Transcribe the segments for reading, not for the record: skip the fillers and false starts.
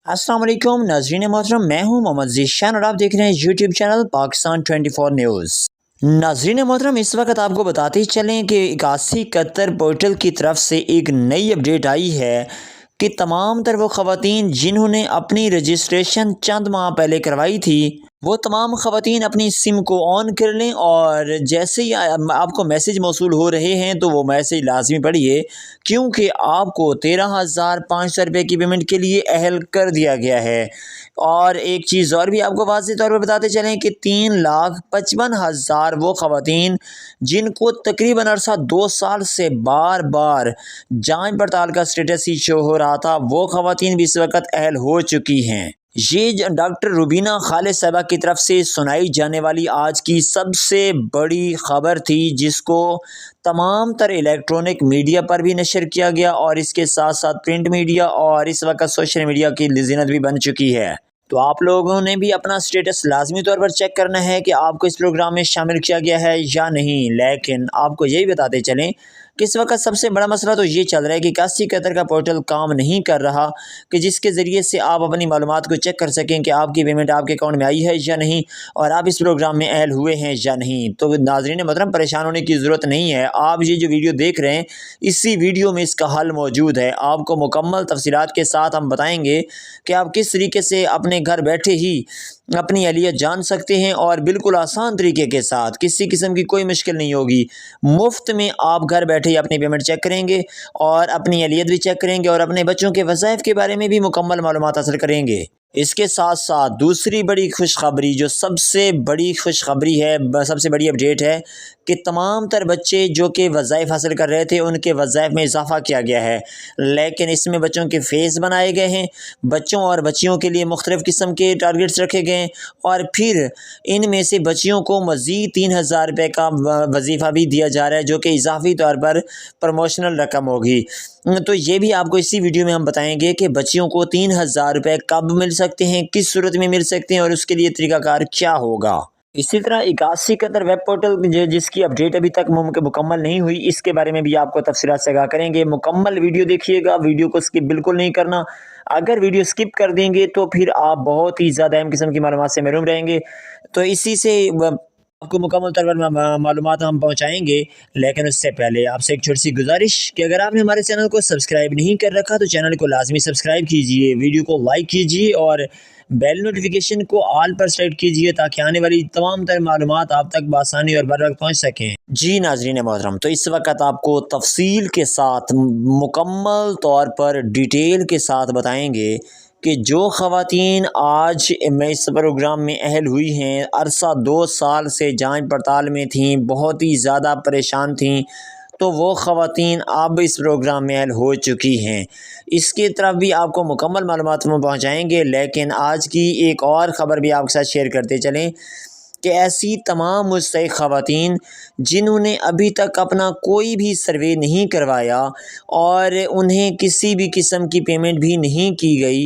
अस्सलाम वालेकुम नाज़रीन मोहतरम, मैं हूं मोहम्मद ज़ीशान और आप देख रहे हैं यूट्यूब चैनल पाकिस्तान 24 न्यूज़। नाज़रीन मोहतरम, इस वक्त आपको बताते ही चलें कि 8171 पोर्टल की तरफ से एक नई अपडेट आई है कि तमाम तर वो ख़वातीन जिन्होंने अपनी रजिस्ट्रेशन चंद माह पहले करवाई थी, वो तमाम ख़वातीन अपनी सिम को ऑन कर लें और जैसे ही आपको मैसेज मौसूल हो रहे हैं तो वो मैसेज लाजमी पढ़िए, क्योंकि आपको 13,500 रुपये की पेमेंट के लिए अहल कर दिया गया है। और एक चीज़ और भी आपको वाज़ेह तौर पर बताते चलें कि 3,55,000 वो ख़वातीन जिनको तकरीबन अरसा 2 साल से बार बार जांच पड़ताल का स्टेटस ही शो हो रहा था, वो ख़वातीन भी इस वक्त अहल हो चुकी हैं। ये डॉक्टर रुबीना खालिद साहबा की तरफ से सुनाई जाने वाली आज की सबसे बड़ी खबर थी, जिसको तमाम तर इलेक्ट्रॉनिक मीडिया पर भी नशर किया गया और इसके साथ साथ प्रिंट मीडिया और इस वक्त सोशल मीडिया की ज़ीनत भी बन चुकी है। तो आप लोगों ने भी अपना स्टेटस लाजमी तौर पर चेक करना है कि आपको इस प्रोग्राम में शामिल किया गया है या नहीं। लेकिन आपको यही बताते चलें कि इस वक्त सबसे बड़ा मसला तो ये चल रहा है कि 8171 का पोर्टल काम नहीं कर रहा, कि जिसके ज़रिए से आप अपनी मालूमात को चेक कर सकें कि आपकी पेमेंट आपके अकाउंट में आई है या नहीं और आप इस प्रोग्राम में अहल हुए हैं या नहीं। तो नाज़रीन मोहतरम, परेशान होने की ज़रूरत नहीं है। आप ये जो वीडियो देख रहे हैं, इसी वीडियो में इसका हल मौजूद है। आपको मुकम्मल तफसीलात के साथ हम बताएँगे कि आप किस तरीके से अपने घर बैठे ही अपनी अहलियत जान सकते हैं और बिल्कुल आसान तरीके के साथ, किसी किस्म की कोई मुश्किल नहीं होगी। मुफ्त में आप घर बैठे ही अपनी पेमेंट चेक करेंगे और अपनी अहलियत भी चेक करेंगे और अपने बच्चों के वज़ाइफ के बारे में भी मुकम्मल मालूमात हासिल करेंगे। इसके साथ साथ दूसरी बड़ी खुशखबरी, जो सबसे बड़ी खुशखबरी है, सबसे बड़ी अपडेट है कि तमाम तर बच्चे जो कि वज़ाइफ हासिल कर रहे थे, उनके वज़ाइफ में इजाफ़ा किया गया है। लेकिन इसमें बच्चों के फ़ेस बनाए गए हैं, बच्चों और बच्चियों के लिए मुख्तलिफ़ किस्म के टारगेट्स रखे गए हैं और फिर इनमें से बच्चियों को मज़ीद 3,000 रुपये का वजीफ़ा भी दिया जा रहा है, जो कि इजाफ़ी तौर पर प्रमोशनल रकम होगी। तो ये भी आपको इसी वीडियो में हम बताएंगे कि बच्चियों को 3,000 रुपये कब मिल सकते हैं, किस सूरत में मिल सकते हैं और उसके लिए तरीकाकार क्या होगा। इसी तरह 8171 वेब पोर्टल जिसकी अपडेट अभी तक मुकम्मल नहीं हुई, इसके बारे में भी आपको तफसीलात से आगाह करेंगे। मुकम्मल वीडियो देखिएगा, वीडियो को स्किप बिल्कुल नहीं करना। अगर वीडियो स्किप कर देंगे तो फिर आप बहुत ही ज़्यादा अहम किस्म की मालूमात से महरूम रहेंगे। तो इसी से आपको मुकम्मल तौर पर मालूमात हम पहुँचाएँगे। लेकिन उससे पहले आपसे एक छोटी सी गुजारिश कि अगर आपने हमारे चैनल को सब्सक्राइब नहीं कर रखा तो चैनल को लाजमी सब्सक्राइब कीजिए, वीडियो को लाइक कीजिए और बेल नोटिफिकेशन को ऑल पर सेट कीजिए, ताकि आने वाली तमाम तर मालूमात आप तक बआसानी और बर वक्त पहुँच सकें। जी नाज़रीन मोहतरम, तो इस वक्त आपको तफसील के साथ मुकम्मल तौर पर डिटेल के साथ बताएँगे कि जो ख़वातीन आज मैं इस प्रोग्राम में अहल हुई हैं, अरसा 2 साल से जांच पड़ताल में थीं, बहुत ही ज़्यादा परेशान थीं, तो वो ख़वातीन अब इस प्रोग्राम में अहल हो चुकी हैं। इसकी तरफ भी आपको मुकम्मल मालूमात में पहुँचाएँगे। लेकिन आज की एक और ख़बर भी आपके साथ शेयर करते चलें कि ऐसी तमाम मुस्तहिक़ ख़वातीन जिन्होंने अभी तक अपना कोई भी सर्वे नहीं करवाया और उन्हें किसी भी किस्म की पेमेंट भी नहीं की गई,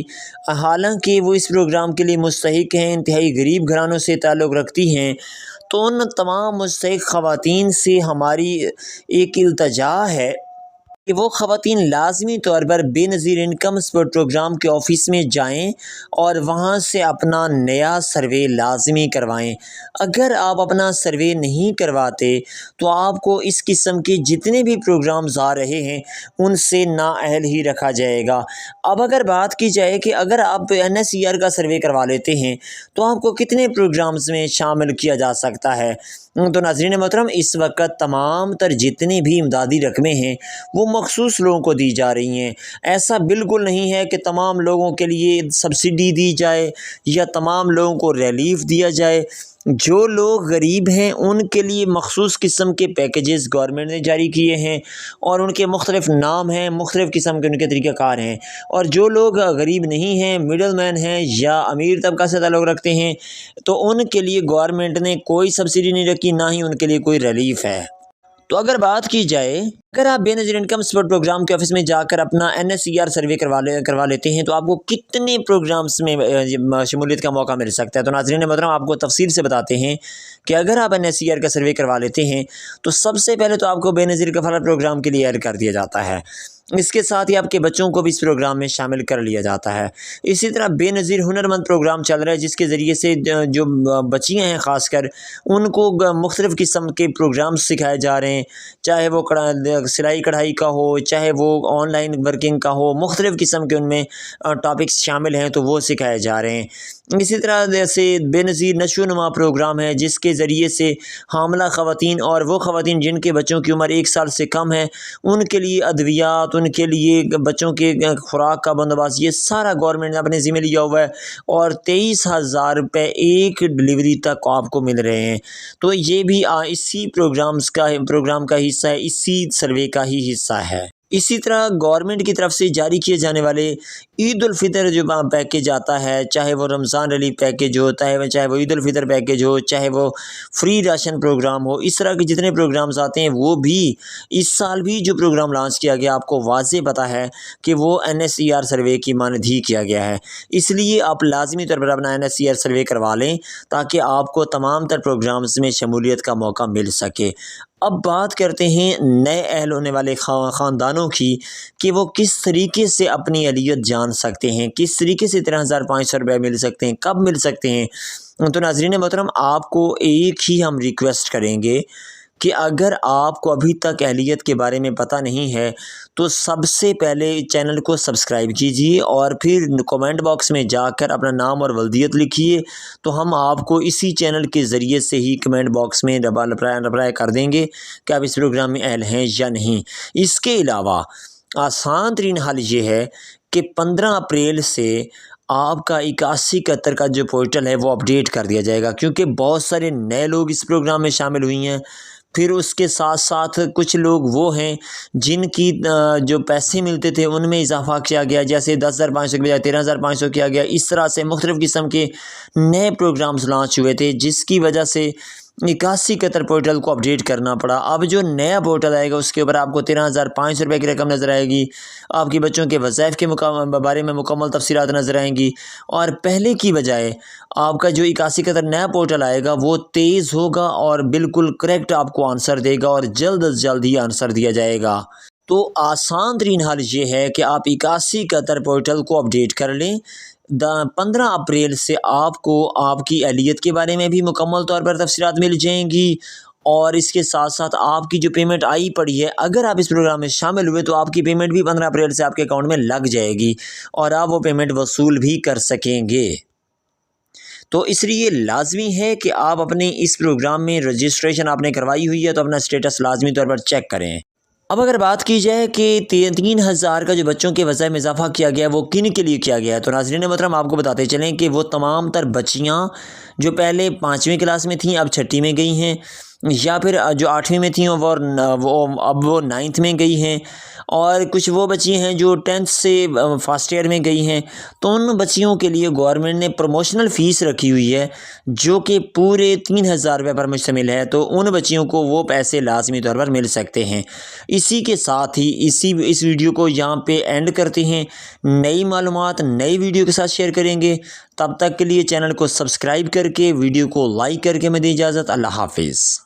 हालांकि वो इस प्रोग्राम के लिए मुस्तहिक़ हैं, इंतहाई गरीब घरानों से ताल्लुक़ रखती हैं, तो उन तमाम मुस्तहिक़ ख़वातीन से हमारी एक इल्तजा है कि वो ख़वातीन लाज़मी तौर पर बेनज़ीर इनकम सपोर्ट प्रोग्राम के ऑफ़िस में जाएं और वहाँ से अपना नया सर्वे लाज़मी करवाएं। अगर आप अपना सर्वे नहीं करवाते तो आपको इस किस्म के जितने भी प्रोग्राम्स आ रहे हैं उनसे नाअहल ही रखा जाएगा। अब अगर बात की जाए कि अगर आप NSER का सर्वे करवा लेते हैं तो आपको कितने प्रोग्राम्स में शामिल किया जा सकता है। तो नाज़रीन मोहतरम, इस वक्त तमाम तर जितनी भी इमदादी रकमें हैं वो मखसूस लोगों को दी जा रही हैं। ऐसा बिल्कुल नहीं है कि तमाम लोगों के लिए सब्सिडी दी जाए या तमाम लोगों को रिलीफ दिया जाए। जो लोग गरीब हैं उनके लिए मखसूस किस्म के पैकेजेस गवर्नमेंट ने जारी किए हैं और उनके मुख्तलिफ़ नाम हैं, मुख्तलिफ़ किस्म के उनके तरीक़ाकार हैं। और जो लोग गरीब नहीं हैं, मिडल मैन हैं या अमीर तबका से ताल्लुक़ रखते हैं, तो उनके लिए गवर्नमेंट ने कोई सब्सिडी नहीं रखी, ना ही उनके लिए कोई रिलीफ है। तो अगर बात की जाए अगर आप बेनज़ीर इनकम सपोर्ट प्रोग्राम के ऑफिस में जाकर अपना NSER सर्वे करवा लेते हैं तो आपको कितने प्रोग्राम्स में शमूलियत का मौका मिल सकता है। तो नाज़रीन मोहतरम आपको तफसील से बताते हैं कि अगर आप NSER का सर्वे करवा लेते हैं तो सबसे पहले तो आपको बेनज़ीर कफ़ालत प्रोग्राम के लिए ऐड कर दिया जाता है। इसके साथ ही आपके बच्चों को भी इस प्रोग्राम में शामिल कर लिया जाता है। इसी तरह बेनज़ीर हुनरमंद प्रोग्राम चल रहा है जिसके ज़रिए से जो बच्चियाँ हैं ख़ासकर उनको मुख्तलिफ़ किस्म के प्रोग्राम्स सिखाए जा रहे हैं, चाहे वो सिलाई कढ़ाई का हो, चाहे वो ऑनलाइन वर्किंग का हो, मुख्तलिफ़ किस्म के उनमें टॉपिक्स शामिल हैं तो वो सिखाए जा रहे हैं। इसी तरह जैसे बेनज़ीर नशोनुमा प्रोग्राम है जिसके ज़रिए से हामला ख़वातीन और वो ख़वातीन जिनके बच्चों की उम्र 1 साल से कम है उनके लिए अद्वियात, उनके लिए बच्चों के खुराक का बंदोबस्त, ये सारा गवर्नमेंट ने अपने ज़िम्मे लिया हुआ है और 23,000 रुपये एक डिलीवरी तक आपको मिल रहे हैं। तो ये भी इसी प्रोग्राम का हिस्सा है, इसी सर्वे का ही हिस्सा है। इसी तरह गवर्नमेंट की तरफ से जारी किए जाने वाले ईद उल फितर जो पैकेज आता है, चाहे वो रमज़ान रिलीफ पैकेज हो, चाहे वो ईद उल फितर पैकेज हो, चाहे वो फ्री राशन प्रोग्राम हो, इस तरह के जितने प्रोग्राम्स आते हैं वो भी इस साल भी जो प्रोग्राम लॉन्च किया गया आपको वाज़े पता है कि वो NSER सर्वे की मानद ही किया गया है। इसलिए आप लाजमी तौर पर अपना NSER सर्वे करवा लें ताकि आपको तमाम तर प्रोग्राम्स में शमूलियत का मौका मिल सके। अब बात करते हैं नए अहल होने वाले ख़ानदानों की कि वो किस तरीके से अपनी अहलियत जान सकते हैं, किस तरीके से 13,500 रुपये मिल सकते हैं, कब मिल सकते हैं। तो नाज़रीन मोहतरम आपको एक ही हम रिक्वेस्ट करेंगे कि अगर आपको अभी तक अहलियत के बारे में पता नहीं है तो सबसे पहले चैनल को सब्सक्राइब कीजिए और फिर कमेंट बॉक्स में जाकर अपना नाम और वल्दियत लिखिए, तो हम आपको इसी चैनल के ज़रिए से ही कमेंट बॉक्स में रिप्लाई कर देंगे कि आप इस प्रोग्राम में अहल हैं या नहीं। इसके अलावा आसान तरीन हल ये है कि 15 अप्रैल से आपका 8171 का जो पोर्टल है वो अपडेट कर दिया जाएगा, क्योंकि बहुत सारे नए लोग इस प्रोग्राम में शामिल हुई हैं। फिर उसके साथ साथ कुछ लोग वो हैं जिनकी जो पैसे मिलते थे उनमें इजाफा किया गया, जैसे 10,500 के बजाय 13,500 किया गया। इस तरह से मुख्तलिफ़ किस्म के नए प्रोग्राम्स लॉन्च हुए थे जिसकी वजह से 8171 पोर्टल को अपडेट करना पड़ा। अब जो नया पोर्टल आएगा उसके ऊपर आपको 13,500 रुपये की रकम नज़र आएगी, आपकी बच्चों के वज़ाइफ के बारे में मुकम्मल तफसीलात नज़र आएंगी और पहले की बजाय आपका जो 8171 नया पोर्टल आएगा वो तेज़ होगा और बिल्कुल करेक्ट आपको आंसर देगा और जल्द अज जल्द ही आंसर दिया जाएगा। तो आसान तरीन हल ये है कि आप 8171 पोर्टल को अपडेट कर लें। 15 अप्रैल से आपको आपकी अहलियत के बारे में भी मुकम्मल तौर पर तफसीलात मिल जाएंगी और इसके साथ साथ आपकी जो पेमेंट आई पड़ी है, अगर आप इस प्रोग्राम में शामिल हुए तो आपकी पेमेंट भी 15 अप्रैल से आपके अकाउंट में लग जाएगी और आप वो पेमेंट वसूल भी कर सकेंगे। तो इसलिए लाजमी है कि आप अपने इस प्रोग्राम में रजिस्ट्रेशन आपने करवाई हुई है तो अपना स्टेटस लाजमी तौर पर चेक करें। अब अगर बात की जाए कि 3,000 का जो बच्चों के वज़ाइफ में इजाफा किया गया वो किन के लिए किया गया है, तो नाज़रीन मोहतरम आपको बताते चलें कि वो तमाम तर बच्चियाँ जो पहले 5वीं क्लास में थीं अब 6ठी में गई हैं, या फिर जो 8वीं में थीं वो अब 9th में गई हैं, और कुछ वो बच्चियाँ हैं जो 10th से फर्स्ट ईयर में गई हैं। तो उन बच्चियों के लिए गवर्नमेंट ने प्रमोशनल फ़ीस रखी हुई है जो कि पूरे 3,000 रुपये पर मुश्तमिल है, तो उन बच्चियों को वो पैसे लाजमी तौर पर मिल सकते हैं। इसी के साथ ही इस वीडियो को यहाँ पे एंड करते हैं। नई मालूमात नई वीडियो के साथ शेयर करेंगे। तब तक के लिए चैनल को सब्सक्राइब करके वीडियो को लाइक करके मैं दी इजाज़त। अल्लाह हाफिज़।